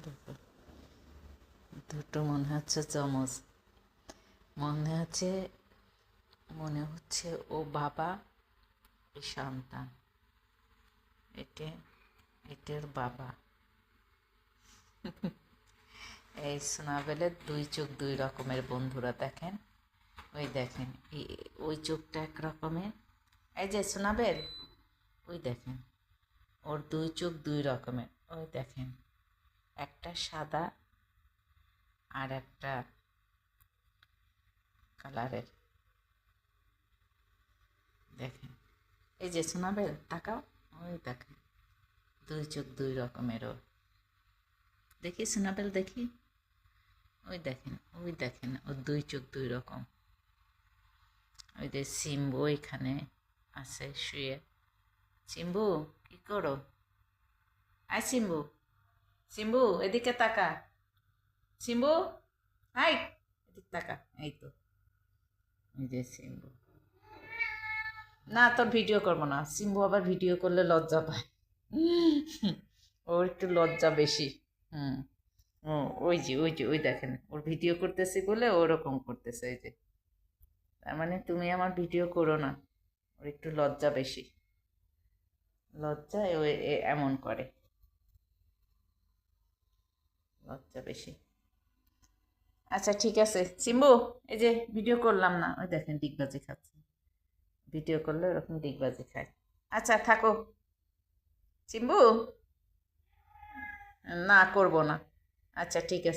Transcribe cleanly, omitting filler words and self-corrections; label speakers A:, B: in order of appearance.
A: দেখো, দুটো মনে হচ্ছে চামচ, মনে হচ্ছে ও বাবা, এ সন্তান, এটা এটার বাবা। এই সোনাবেলের দুই চোখ দুই রকমের বন্ধুরা, দেখেন, ওই দেখেন, ওই চোখটা এক রকমের, এই যে সোনাবেল, ওই দেখেন, ওর দুই চোখ দুই রকমের, ওই দেখেন, একটা সাদা আর একটা কালারের, দেখেন, এই যে সোনাবেল তাকাও, ওই দেখেন, দুই চোখ দুই রকমের ওর, দেখি সোনাবেল দেখি, ওই দেখেন ওর দুই চোখ দুই রকম। ওই যে সিম্বু এখানে আছে শুয়ে। সিম্বু, কি করো? আয় সিম্বু, সিম্বু এদিকে তাকা, সিম্বু, আই, এদিকে তাকা, এই তো, এই যে সিম্বু। না, তোর ভিডিও করবো না, সিম্বু আবার ভিডিও করলে লজ্জা পায়। ওর একটু লজ্জা বেশি। হুম। ও, ওই দেখেন, ওর ভিডিও করতেছি বলে ওরকম করতেছে, এই যে, তার মানে তুমি আমার ভিডিও করো না, ওর একটু লজ্জা বেশি, লজ্জায় ও এমন করে, লজ্জা বেশি। আচ্ছা ঠিক আছে সিম্বু, এই যে ভিডিও করলাম না, ওই দেখেন ডিগবাজি খাচ্ছে, ভিডিও করলে ওরকম ডিগবাজি খায়। আচ্ছা থাকো সিম্বু, না করবো না, আচ্ছা ঠিক আছে।